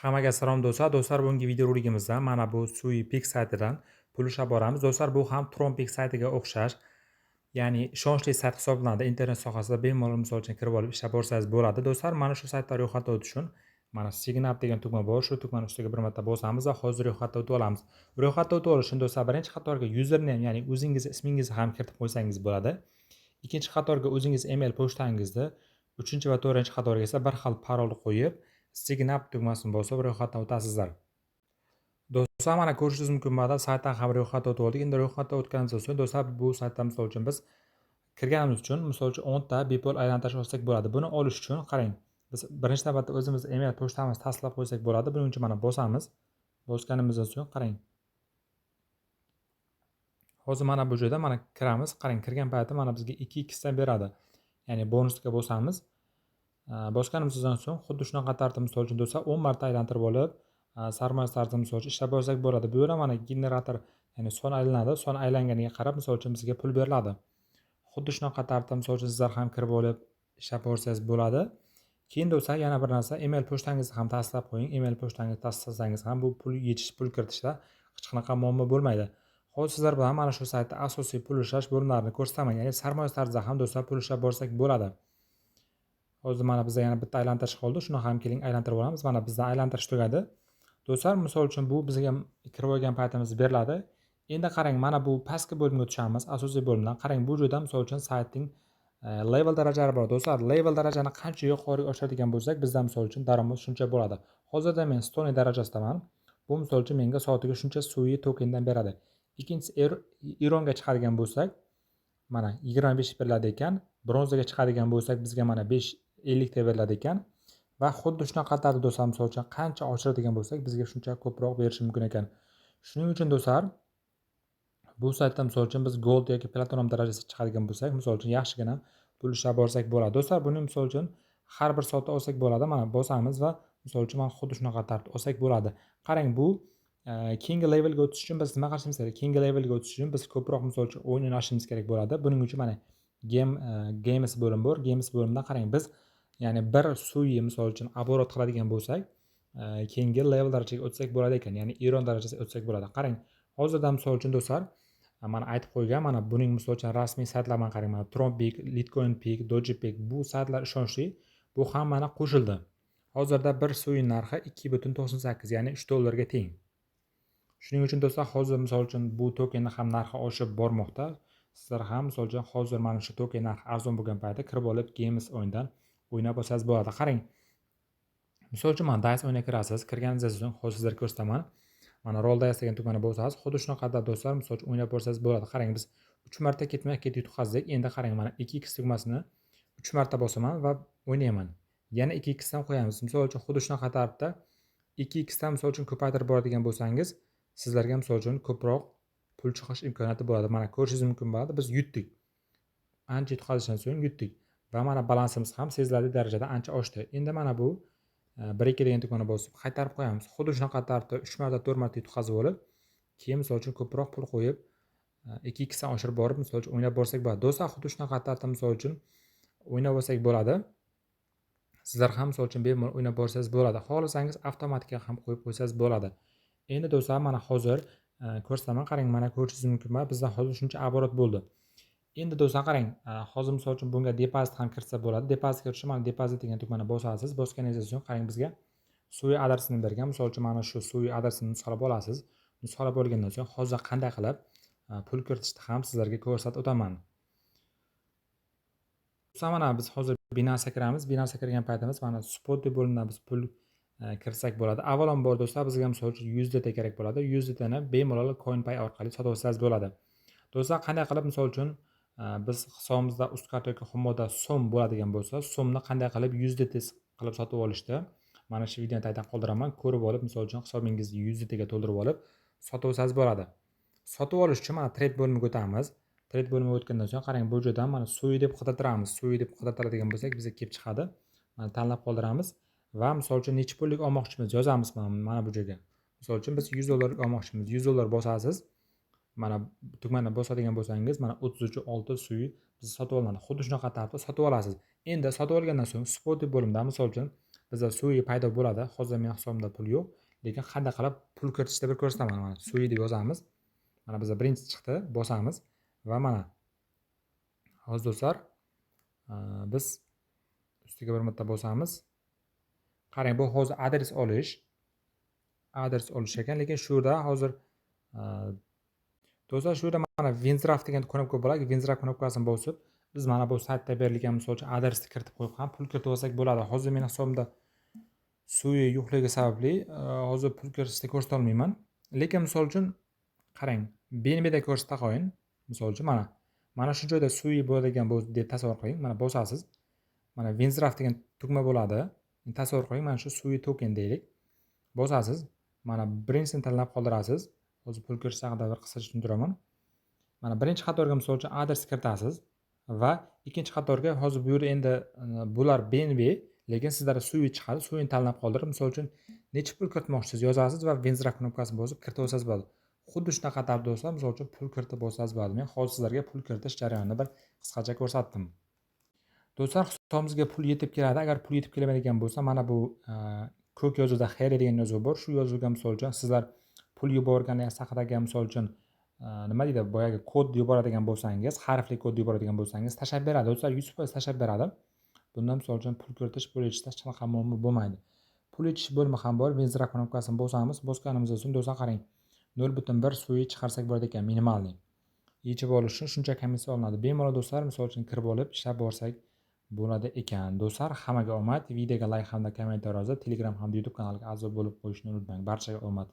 Hammaga salom do'stlar. Do'stlar, bugungi videoroligimizda mana bu SuiPix saytidan pul ushlab boramiz. Do'stlar, bu ham TronPix saytiga o'xshash, ya'ni ishonchli sayt hisoblanadi. Internet sohasida bemalol misol uchun kirib olib ishlab borsangiz bo'ladi. Do'stlar, mana shu saytda ro'yxatdan o'tish uchun mana Sign up degan tugma bor. Shu tugmani ustiga bir marta bosamiz va hozir ro'yxatdan o'tib olamiz. Ro'yxatdan o'tib olish uchun do'stlar, birinchi qatorga username, ya'ni o'zingiz ismingizni ham kiritib qo'ysangiz bo'ladi. Ikkinchi qatorga o'zingiz email pochtangizni, uchinchi va to'rtinchi qatorga esa bir xil parol qo'yib Sign up tugmasini bosib ro'yxatdan o'tasizlar. Do'stlar, mana ko'rishingiz mumkin bo'ladi, saytdan ham ro'yxatdan o'tib oldik. Endi ro'yxatdan o'tganimizdan so'ng do'stlar, bu saytda misol uchun biz kirganimiz uchun misol uchun 10 ta bepul aylantirish olsak bo'ladi. Buni olish uchun qarang, biz birinchi navbatda o'zimiz email pochtamizni tasdiqlab qo'ysak bo'ladi. Buning uchun mana bosamiz. Bosganimizdan so'ng qarang. Hozir mana bu joyda mana kiramiz. Qarang, kirgan paytda mana bizga 2x dan beradi. Ya'ni bonusga bosamiz. Bosganimizdan so'ng xuddi shunaqa tartib misol uchun do'stlar 10 marta aylantirib olib, sarmoya tarzida misol uchun ishlab olsak bo'ladi. Bu yerda mana generator, ya'ni son aylanadi. Son aylanganiga qarab misol uchun bizga pul beriladi. Xuddi shunaqa tartibda misol uchun sizlar ham kirib olib ishlab borsangiz bo'ladi. Keyin do'stlar, yana bir narsa, email pochtangizni ham tasdiqlab qo'ying. Email pochtangizni tasdiqlasangiz ham bu pul yechish, pul kiritishda hech qanaqa muammo bo'lmaydi. Hozir sizlar bilan mana shu saytda asosiy pul ushlash bo'limlarini ko'rsataman. Ya'ni sarmoya tarzida ham do'stlar pul ushlab borsak bo'ladi. Hozir mana bizda yana bitta aylantirish qoldi. Shuni ham keling aylantirib olamiz. Mana bizda aylantirish tugadi. Do'stlar, misol uchun bu bizga kirib olgan paytimiz beriladi. Endi qarang, mana bu pastki bo'limga o'tishamiz. Asosiy bo'limdan qarang, bu joyda misol uchun saytning level darajalari bor. Do'stlar, level darajani qancha yuqoriga oshiradigan bo'lsak, bizda misol uchun daromad shuncha bo'ladi. Hozirda men stone darajasidaman. Bu misol uchun menga soatiga shuncha Sui tokendan beradi. Ikkinchisi Ironga chiqadigan bo'lsak, mana 25 beriladi ekan. Bronzaga chiqadigan bo'lsak, bizga mana 50 ta beriladi ekan. Va xuddi shunaqa tartibda do'stlar, misol uchun qancha oshiradigan bo'lsak, bizga shuncha ko'proq berishi mumkin ekan. Shuning uchun do'stlar, bu saytda misol uchun biz gold yoki platinum darajasiga chiqadigan bo'lsak, misol uchun yaxshigina pul ishlab borsak bo'ladi. Do'stlar, buni misol uchun har bir soatda olsak bo'ladi. Mana bosamiz va misol uchun mana xuddi shunaqa tartibda olsak bo'ladi. Qarang, bu keyingi levelga o'tish uchun biz nima qilishimiz kerak? Keyingi levelga o'tish uchun biz ko'proq misol uchun o'yin o'ynashimiz kerak bo'ladi. Buning uchun mana games bo'lim bor. Games bo'limida qarang, biz ya'ni bir Sui misol uchun оборот qiladigan bo'lsak, keyingi level darajaga o'tsak bo'ladi ekan. Ya'ni Iron darajasiga o'tsak bo'ladi. Qarang, hozirda misol uchun do'stlar, mana aytib qo'ygan, mana buning misol uchun rasmiy saytlardan qarang, mana TronPix, LitcoinPix, DogePix, bu saytlar ishonchli. Bu ham mana qo'shildi. Hozirda bir Sui narxi 2.98, ya'ni $3 ga teng. Shuning uchun do'stlar, hozir misol uchun bu tokenning ham narxi oshib bormoqda. Sizlar ham misol uchun hozir mana shu token narxi arzon bo'lgan paytda kirib olib Games o'yindan o'ynab olsangiz bo'ladi. Qarang, misol uchun mana Dice o'yinga kirasiz. Kirganingizdan so'ng hozir sizlarga ko'rsataman. Mana Roll Dice degan tugmani bosasiz. Xuddi shunaqa do'stlar, misol uchun o'ynab borsangiz bo'ladi. Qarang, biz 3 marta ketma-ket yutqazdik. Endi qarang, mana 2x tugmasini 3 marta bosaman va o'ynayman. Yana 2x dan qo'yamiz. Misol uchun xuddi shunaqa tartibda 2x dan misol uchun ko'paytirib boradigan bo'lsangiz, sizlarga misol uchun ko'proq pul chiqish imkoniyati bo'ladi. Mana ko'rishingiz mumkin bo'ladi. Biz yutdik. Ancha yutqazishdan so'ng yutdik va mana balansimiz ham sezilarli darajada ancha oshdi. Endi mana bu 1-2 degan tugmani bosib qaytarib qo'yamiz. Xuddi shunaqa tartibda 3 marta, 4 marta yutqazib olib, keyin misol uchun ko'proq pul qo'yib 2x dan oshirib borib, misol uchun o'ynab borsak bo'ladi. Do'stlar, xuddi shunaqa tartibda misol uchun o'ynab olsak bo'ladi. Sizlar ham misol uchun bemalol o'ynab borsangiz bo'ladi. Xohlasangiz avtomatika ham qo'yib qo'ysangiz bo'ladi. Endi do'stlar, mana hozir ko'rsataman. Qarang, mana ko'rishingiz mumkin bo'ladi. Bizda hozir shuncha оборот bo'ldi. Endi do'stlar, qarang, hozir misol uchun bunga depozit ham kiritsa bo'ladi. Depozitga kirish uchun mana depozit degan tugmani bosasiz. Bosganingizdan so'ng qarang, bizga Sui adresini bergan. Misol uchun mana shu Sui adresini nusxalab olasiz. Nusxalab olgandan so'ng hozir qanday qilib pul kiritishni ham sizlarga ko'rsatib o'taman. Mana biz hozir Binance kiramiz. Binance kirgan paytimiz mana spot deb bo'limdan biz pul kiritsak bo'ladi. Avvalambor do'stlar, bizga misol uchun USDT kerak bo'ladi. USDT ni bemalol CoinPay orqali sotib olsangiz bo'ladi. Do'stlar, qanday qilib misol uchun biz hisobimizda Uzcard yoki Humoda so'm bo'ladigan bo'lsa, so'mni qanday qilib USDT qilib sotib olishdi, mana shu videoni tagdan qoldiraman. Ko'rib olib, misol uchun hisobingizni USDT ga to'ldirib olib sotib olsangiz bo'ladi. Sotib olish uchun mana trade bo'limiga o'tamiz. Trade bo'limiga o'tgandan so'ng qarang, bu joydan mana Sui deb qidirtiramiz. Sui deb qidirtiradigan bo'lsak, bizga kelib chiqadi. Mana tanlab qoldiramiz va misol uchun necha pullik olmoqchimiz yozamiz mana bu joyga. Misol uchun biz $100 olmoqchimiz. $100 bosasiz. Mana tugmani bosadigan bo'lsangiz, mana 33.6 Sui biz sotib olinadi. Xuddi shunaqa tartibda sotib olasiz. Endi sotib olgandan so'ng spot deb bo'limda misol uchun bizda suvi paydo bo'ladi. Hozir men hisobimda pul yo'q, lekin qanday qilib pul kiritishni bir ko'rsataman. Mana suvi deb yozamiz. Mana bizda birinchi chiqdi, bosamiz va mana hozir do'stlar biz ustiga bir marta bosamiz. Qarang, bu hozir adres olish ekan, lekin shu yerda hozir do'stlar shu yerda mana Winzraf degan knopka bo'ladi. Winzraf knopkasini bosib, biz mana bu saytda berilgan misol uchun adresni kiritib qo'yib ham pul kiritib olsak bo'ladi. Hozir men hisobimda suvi yo'qligi sababli hozir pul kiritishni ko'rsata olmayman. Lekin misol uchun qarang, BNBda ko'rsata qo'yin. Misol uchun mana shu joyda suvi bo'ladigan deb tasavvur qiling. Mana bosasiz. Mana Winzraf degan tugma bo'ladi. Tasavvur qiling, mana shu suvi token deylik. Bosasiz. Mana birinchisini tanlab qoldirasiz. Hozir pul kiritish haqida bir qisqacha tushuntiraman. Mana birinchi qatorga misol uchun adres kiritasiz va ikkinchi qatorga hozir bu yerda endi bular BNB, lekin sizlarda suvi chiqadi. Suvini tanlab qoldirib, misol uchun necha pul kiritmoqchisiz yozasiz va Winzraf knopkasini bosib kiritib olsangiz bo'ladi. Xuddi shunaqa tartibda do'stlar, misol uchun pul kiritib olsangiz bo'ladi. Men hozir sizlarga pul kiritish jarayonini bir qisqacha ko'rsatdim. Do'stlar, hisobimizga pul yetib keladi. Agar pul yetib kelmaydigan bo'lsa, mana bu ko'k yozuvda xayr degan yozuv bor. Shu yozuvga misol uchun sizlar pul yuborganingiz haqidagi misol uchun nima deydi, boyagi kod yuboradigan bo'lsangiz, harfli kod yuboradigan bo'lsangiz tashlab beradi. Do'stlar, 100% tashlab beradi. Bundan misol uchun pul kiritish, pul yechishda hech qanaqa muammo bo'lmaydi. Pul yechish bo'limi ham bor. Winzraf knopkasini bosamiz. Bosganimizdan so'ng do'stlar qarang, 0.1 suvi chiqarsak bo'ladi ekan, minimalniy. Yechib olish uchun shuncha komissiya olinadi. Bemalol do'stlar, misol uchun kirib olib ishlab borsak bo'ladi ekan. Do'stlar, hammaga omad. Videoga like hamda kommentariy yozib, Telegram hamda YouTube kanaliga a'zo bo'lib qo'yishni unutmang. Barchaga omad.